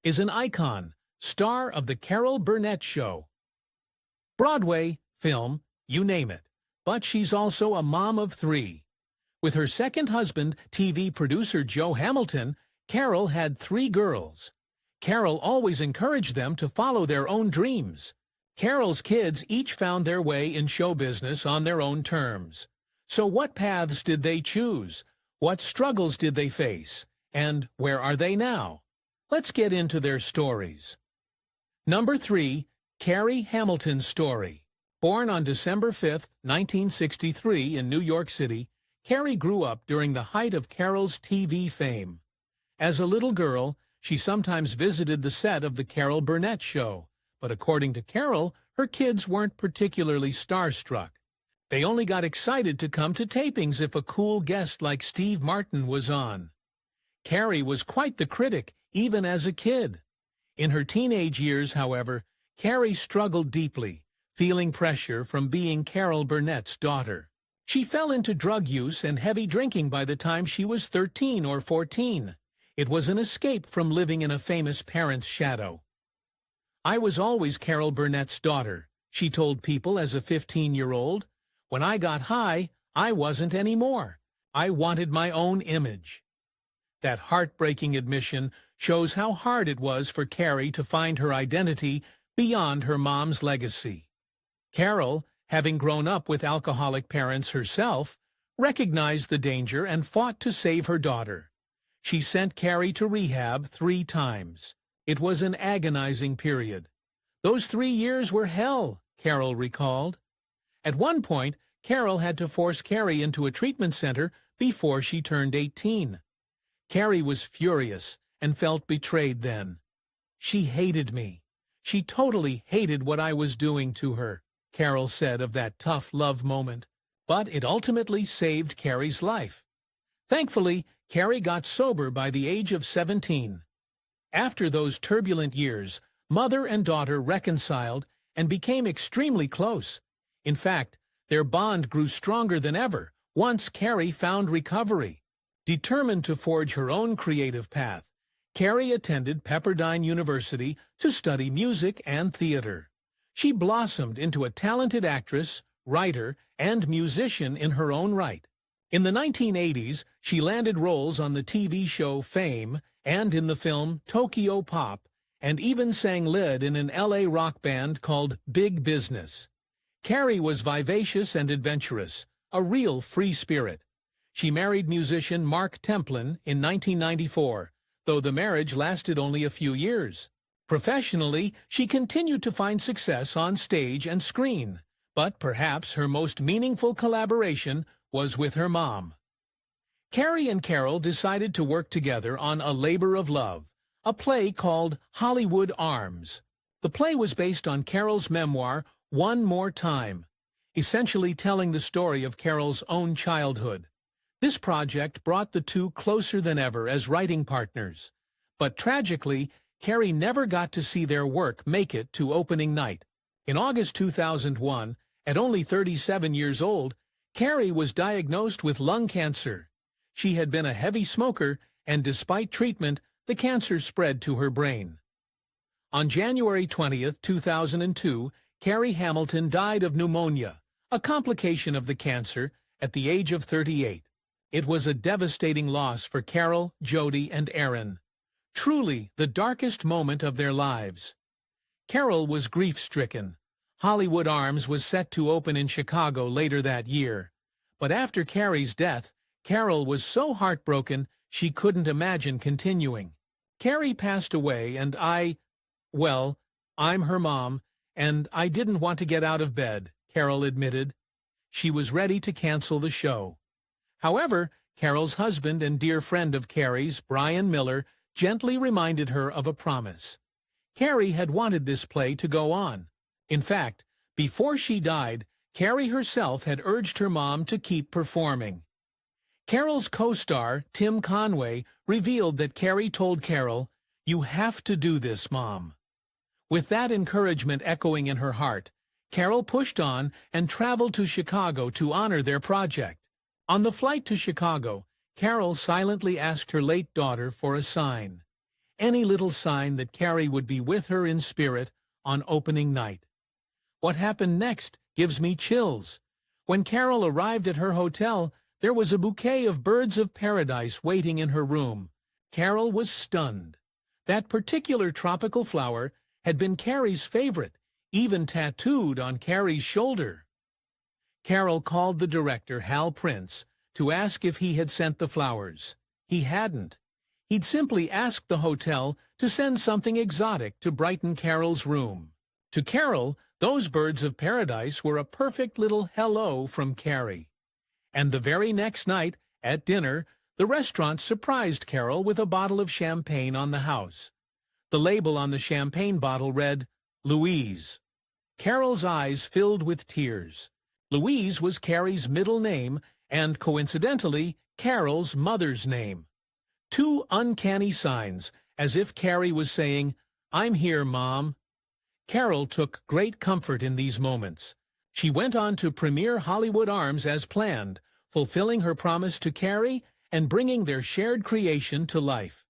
is an icon, star of the Carol Burnett Show. Broadway, film, you name it. But she's also a mom of three. With her second husband, TV producer Joe Hamilton, Carol had three girls. Carol always encouraged them to follow their own dreams. Carol's kids each found their way in show business on their own terms. So what paths did they choose? What struggles did they face? And where are they now? Let's get into their stories. Number 3, Carrie Hamilton's story. Born on December 5, 1963 in New York City, Carrie grew up during the height of Carol's TV fame. As a little girl, she sometimes visited the set of the Carol Burnett Show, but according to Carol, her kids weren't particularly starstruck. They only got excited to come to tapings if a cool guest like Steve Martin was on. Carrie was quite the critic, even as a kid. In her teenage years, however, Carrie struggled deeply, feeling pressure from being Carol Burnett's daughter. She fell into drug use and heavy drinking by the time she was 13 or 14. It was an escape from living in a famous parent's shadow. "I was always Carol Burnett's daughter," she told people as a 15-year-old. "When I got high, I wasn't anymore. I wanted my own image." That heartbreaking admission shows how hard it was for Carrie to find her identity beyond her mom's legacy. Carol, having grown up with alcoholic parents herself, recognized the danger and fought to save her daughter. She sent Carrie to rehab 3 times. It was an agonizing period. "Those 3 years were hell," Carol recalled. At one point, Carol had to force Carrie into a treatment center before she turned 18. Carrie was furious and felt betrayed then. "She hated me. She totally hated what I was doing to her," Carol said of that tough love moment. But it ultimately saved Carrie's life. Thankfully, Carrie got sober by the age of 17. After those turbulent years, mother and daughter reconciled and became extremely close. In fact, their bond grew stronger than ever once Carrie found recovery. Determined to forge her own creative path, Carrie attended Pepperdine University to study music and theater. She blossomed into a talented actress, writer, and musician in her own right. In the 1980s, she landed roles on the TV show Fame and in the film Tokyo Pop, and even sang lead in an LA rock band called Big Business. Carrie was vivacious and adventurous, a real free spirit. She married musician Mark Templin in 1994, though the marriage lasted only a few years. Professionally, she continued to find success on stage and screen, but perhaps her most meaningful collaboration was with her mom. Carrie and Carol decided to work together on A Labor of Love, a play called Hollywood Arms. The play was based on Carol's memoir, One More Time, essentially telling the story of Carol's own childhood. This project brought the two closer than ever as writing partners. But tragically, Carrie never got to see their work make it to opening night. In August 2001, at only 37 years old, Carrie was diagnosed with lung cancer. She had been a heavy smoker, and despite treatment, the cancer spread to her brain. On January 20, 2002, Carrie Hamilton died of pneumonia, a complication of the cancer, at the age of 38. It was a devastating loss for Carol, Jody, and Erin. Truly the darkest moment of their lives. Carol was grief-stricken. Hollywood Arms was set to open in Chicago later that year. But after Carrie's death, Carol was so heartbroken she couldn't imagine continuing. "Carrie passed away and I'm her mom, and I didn't want to get out of bed," Carol admitted. She was ready to cancel the show. However, Carol's husband and dear friend of Carrie's, Brian Miller, gently reminded her of a promise. Carrie had wanted this play to go on. In fact, before she died, Carrie herself had urged her mom to keep performing. Carol's co-star, Tim Conway, revealed that Carrie told Carol, "You have to do this, Mom." With that encouragement echoing in her heart, Carol pushed on and traveled to Chicago to honor their project. On the flight to Chicago, Carol silently asked her late daughter for a sign. any little sign that Carrie would be with her in spirit on opening night. What happened next gives me chills. When Carol arrived at her hotel, there was a bouquet of birds of paradise waiting in her room. Carol was stunned. That particular tropical flower had been Carrie's favorite, even tattooed on Carrie's shoulder. Carol called the director, Hal Prince, to ask if he had sent the flowers. He hadn't. He'd simply asked the hotel to send something exotic to brighten Carol's room. To Carol, those birds of paradise were a perfect little hello from Carrie. And the very next night, at dinner, the restaurant surprised Carol with a bottle of champagne on the house. The label on the champagne bottle read, Louise. Carol's eyes filled with tears. Louise was Carrie's middle name and, coincidentally, Carol's mother's name. Two uncanny signs, as if Carrie was saying, I'm here, Mom. Carol took great comfort in these moments. She went on to premiere Hollywood Arms as planned, fulfilling her promise to Carrie and bringing their shared creation to life.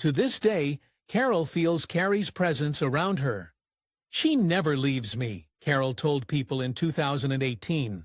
To this day, Carol feels Carrie's presence around her. She never leaves me, Carol told People in 2018.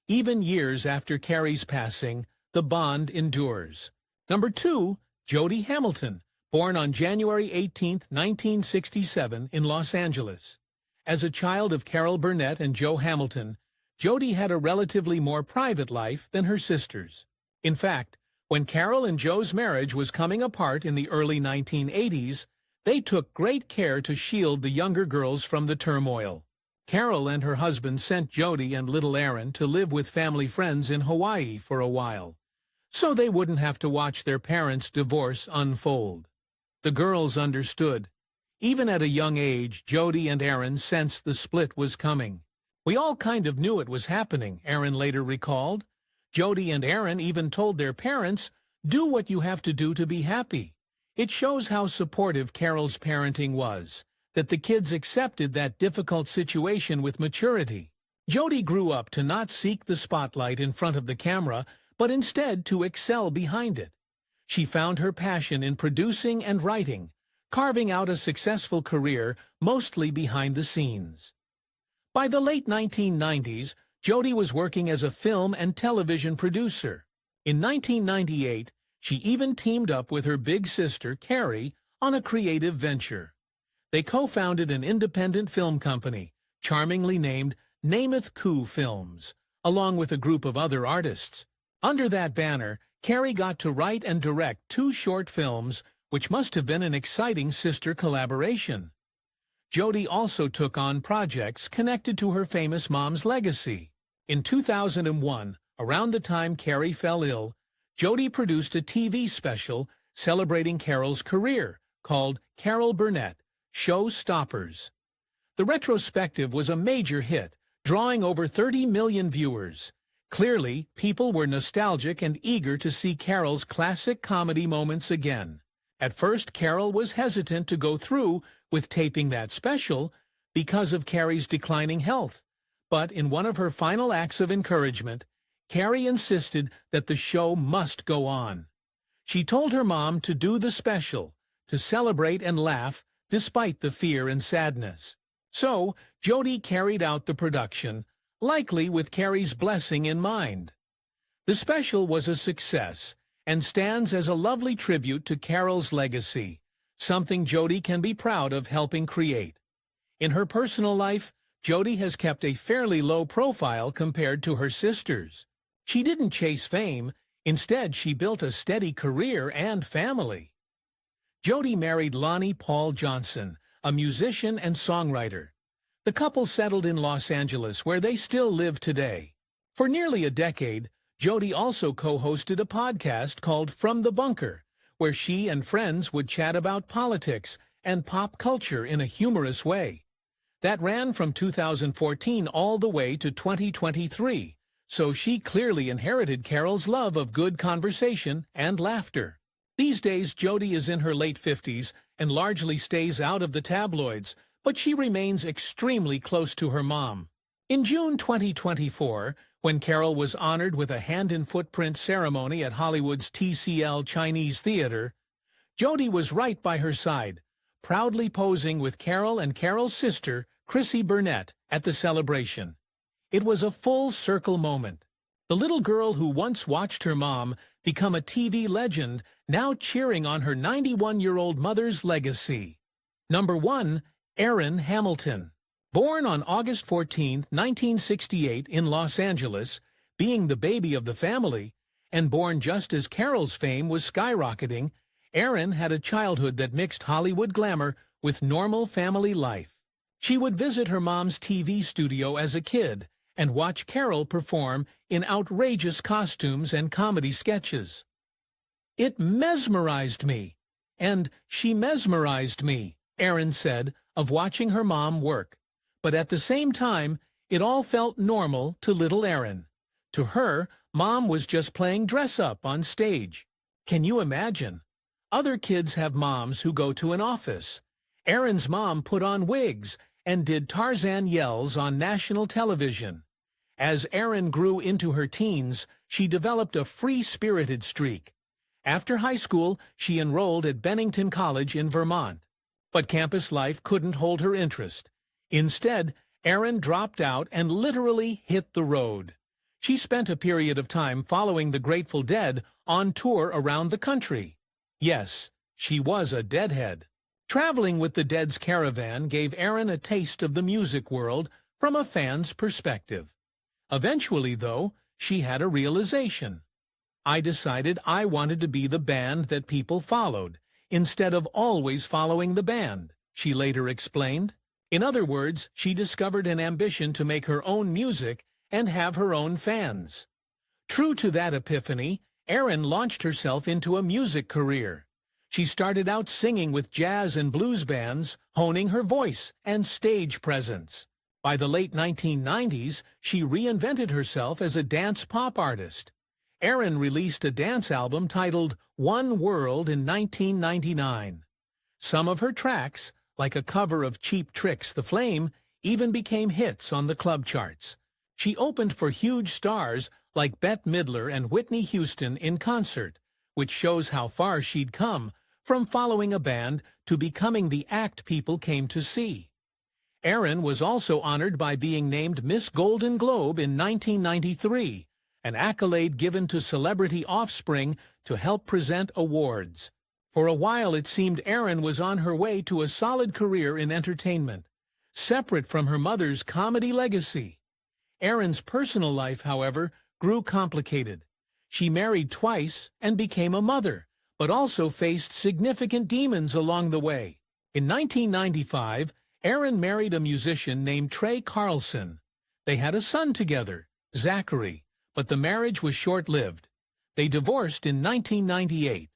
Even years after Carrie's passing, the bond endures. Number 2, Jody Hamilton, born on January 18, 1967, in Los Angeles. As a child of Carol Burnett and Joe Hamilton, Jody had a relatively more private life than her sisters. In fact, when Carol and Joe's marriage was coming apart in the early 1980s, they took great care to shield the younger girls from the turmoil. Carol and her husband sent Jody and little Erin to live with family friends in Hawaii for a while, so they wouldn't have to watch their parents' divorce unfold. The girls understood. Even at a young age, Jody and Erin sensed the split was coming. We all kind of knew it was happening, Erin later recalled. Jody and Erin even told their parents, do what you have to do to be happy. It shows how supportive Carol's parenting was, that the kids accepted that difficult situation with maturity. Jody grew up to not seek the spotlight in front of the camera, but instead to excel behind it. She found her passion in producing and writing, carving out a successful career mostly behind the scenes. By the late 1990s, Jody was working as a film and television producer. In 1998, she even teamed up with her big sister, Carrie, on a creative venture. They co-founded an independent film company, charmingly named Namath Koo Films, along with a group of other artists. Under that banner, Carrie got to write and direct 2 short films, which must have been an exciting sister collaboration. Jody also took on projects connected to her famous mom's legacy. In 2001, around the time Carrie fell ill, Jody produced a TV special celebrating Carol's career called Carol Burnett, Showstoppers. The retrospective was a major hit, drawing over 30 million viewers. Clearly, people were nostalgic and eager to see Carol's classic comedy moments again. At first, Carol was hesitant to go through with taping that special because of Carrie's declining health. But in one of her final acts of encouragement, Carrie insisted that the show must go on. She told her mom to do the special, to celebrate and laugh despite the fear and sadness. So, Jody carried out the production, likely with Carrie's blessing in mind. The special was a success and stands as a lovely tribute to Carol's legacy, something Jody can be proud of helping create. In her personal life, Jody has kept a fairly low profile compared to her sisters. She didn't chase fame, instead she built a steady career and family. Jody married Lonnie Paul Johnson, a musician and songwriter. The couple settled in Los Angeles, where they still live today. For nearly a decade, Jody also co-hosted a podcast called From the Bunker, where she and friends would chat about politics and pop culture in a humorous way. That ran from 2014 all the way to 2023, so she clearly inherited Carol's love of good conversation and laughter. These days, Jody is in her late 50s and largely stays out of the tabloids, but she remains extremely close to her mom. In June 2024, when Carol was honored with a hand-and-footprint ceremony at Hollywood's TCL Chinese Theater, Jody was right by her side, proudly posing with Carol and Carol's sister, Carrie Burnett, at the celebration. It was a full-circle moment. The little girl who once watched her mom become a TV legend, now cheering on her 91-year-old mother's legacy. Number 1. Erin Hamilton. Born on August 14, 1968 in Los Angeles, being the baby of the family, and born just as Carol's fame was skyrocketing, Erin had a childhood that mixed Hollywood glamour with normal family life. She would visit her mom's TV studio as a kid and watch Carol perform in outrageous costumes and comedy sketches. "It mesmerized me, and she mesmerized me," Erin said of watching her mom work. But at the same time, it all felt normal to little Erin. To her, mom was just playing dress-up on stage. Can you imagine? Other kids have moms who go to an office. Erin's mom put on wigs and did Tarzan yells on national television. As Erin grew into her teens, she developed a free-spirited streak. After high school, she enrolled at Bennington College in Vermont. But campus life couldn't hold her interest. Instead, Erin dropped out and literally hit the road. She spent a period of time following the Grateful Dead on tour around the country. Yes, she was a Deadhead. Traveling with the Dead's caravan gave Erin a taste of the music world from a fan's perspective. Eventually, though, she had a realization. "I decided I wanted to be the band that people followed, instead of always following the band," she later explained. In other words, she discovered an ambition to make her own music and have her own fans. True to that epiphany, Erin launched herself into a music career. She started out singing with jazz and blues bands, honing her voice and stage presence. By the late 1990s, she reinvented herself as a dance pop artist. Erin released a dance album titled One World in 1999. Some of her tracks, like a cover of Cheap Trick's The Flame, even became hits on the club charts. She opened for huge stars like Bette Midler and Whitney Houston in concert, which shows how far she'd come from following a band to becoming the act people came to see. Erin was also honored by being named Miss Golden Globe in 1993, an accolade given to celebrity offspring to help present awards. For a while it seemed Erin was on her way to a solid career in entertainment, separate from her mother's comedy legacy. Erin's personal life, however, grew complicated. She married twice and became a mother, but also faced significant demons along the way. In 1995, Erin married a musician named Trey Carlson. They had a son together, Zachary, but the marriage was short-lived. They divorced in 1998.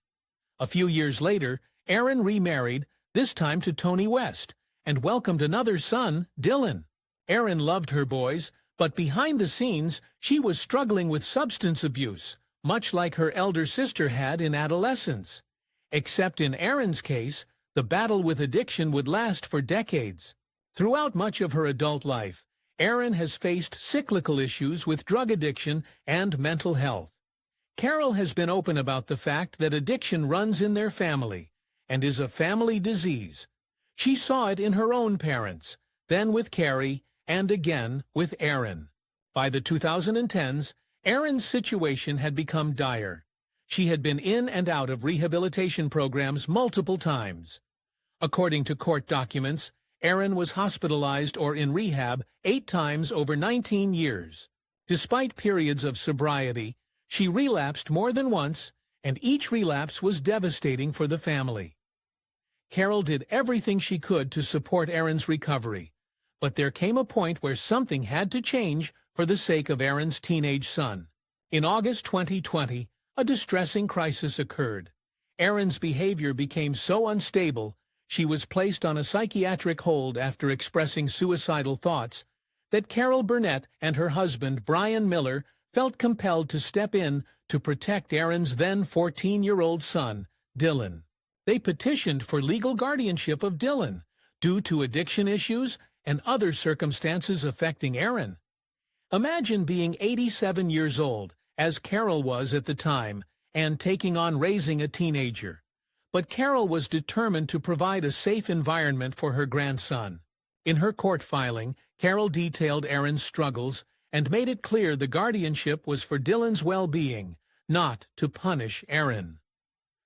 A few years later, Erin remarried, this time to Tony West, and welcomed another son, Dylan. Erin loved her boys, but behind the scenes, she was struggling with substance abuse, much like her elder sister had in adolescence. Except in Erin's case, the battle with addiction would last for decades. Throughout much of her adult life, Erin has faced cyclical issues with drug addiction and mental health. Carol has been open about the fact that addiction runs in their family and is a family disease. She saw it in her own parents, then with Carrie, and again with Erin. By the 2010s, Erin's situation had become dire. She had been in and out of rehabilitation programs multiple times. According to court documents, Erin was hospitalized or in rehab 8 times over 19 years. Despite periods of sobriety, she relapsed more than once, and each relapse was devastating for the family. Carol did everything she could to support Erin's recovery, but there came a point where something had to change for the sake of Erin's teenage son. In August 2020, a distressing crisis occurred. Erin's behavior became so unstable, she was placed on a psychiatric hold after expressing suicidal thoughts, that Carol Burnett and her husband, Brian Miller, felt compelled to step in to protect Erin's then 14-year-old son, Dylan. They petitioned for legal guardianship of Dylan due to addiction issues and other circumstances affecting Erin. Imagine being 87 years old, as Carol was at the time, and taking on raising a teenager. but Carol was determined to provide a safe environment for her grandson. In her court filing, Carol detailed Erin's struggles and made it clear the guardianship was for Dylan's well-being, not to punish Erin.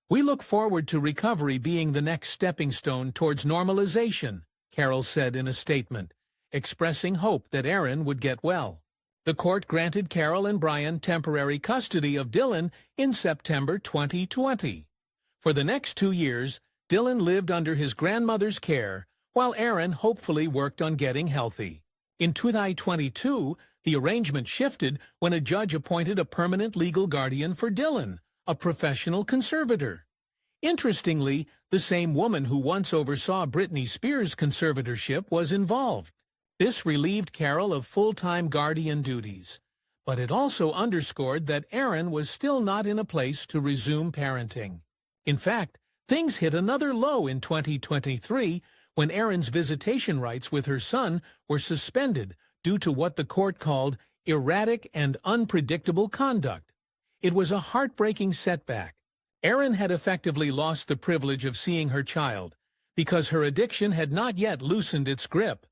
"We look forward to recovery being the next stepping stone towards normalization," Carol said in a statement, expressing hope that Erin would get well. The court granted Carol and Brian temporary custody of Dylan in September 2020. For the next 2 years, Dylan lived under his grandmother's care, while Erin hopefully worked on getting healthy. In 2022, the arrangement shifted when a judge appointed a permanent legal guardian for Dylan, a professional conservator. Interestingly, the same woman who once oversaw Britney Spears' conservatorship was involved. This relieved Carol of full-time guardian duties, but it also underscored that Erin was still not in a place to resume parenting. In fact, things hit another low in 2023 when Erin's visitation rights with her son were suspended due to what the court called erratic and unpredictable conduct. It was a heartbreaking setback. Erin had effectively lost the privilege of seeing her child because her addiction had not yet loosened its grip.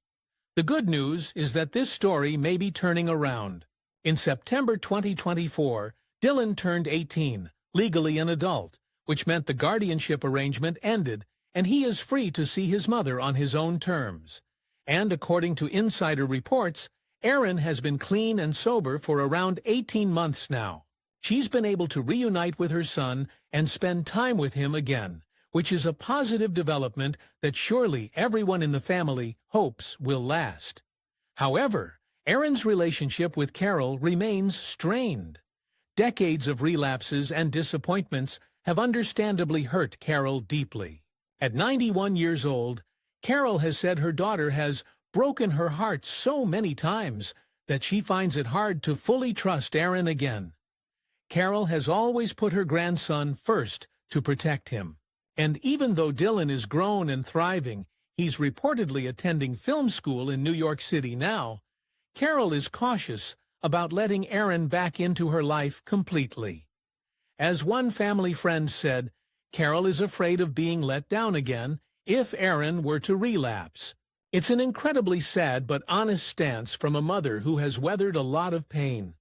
The good news is that this story may be turning around. In September 2024, Dylan turned 18, legally an adult, which meant the guardianship arrangement ended and he is free to see his mother on his own terms. And according to insider reports, Erin has been clean and sober for around 18 months now. She's been able to reunite with her son and spend time with him again, which is a positive development that surely everyone in the family hopes will last. However, Erin's relationship with Carol remains strained. Decades of relapses and disappointments have understandably hurt Carol deeply. At 91 years old, Carol has said her daughter has broken her heart so many times that she finds it hard to fully trust Erin again. Carol has always put her grandson first to protect him. And even though Dylan is grown and thriving, he's reportedly attending film school in New York City now, Carol is cautious about letting Erin back into her life completely. As one family friend said, Carol is afraid of being let down again if Erin were to relapse. It's an incredibly sad but honest stance from a mother who has weathered a lot of pain.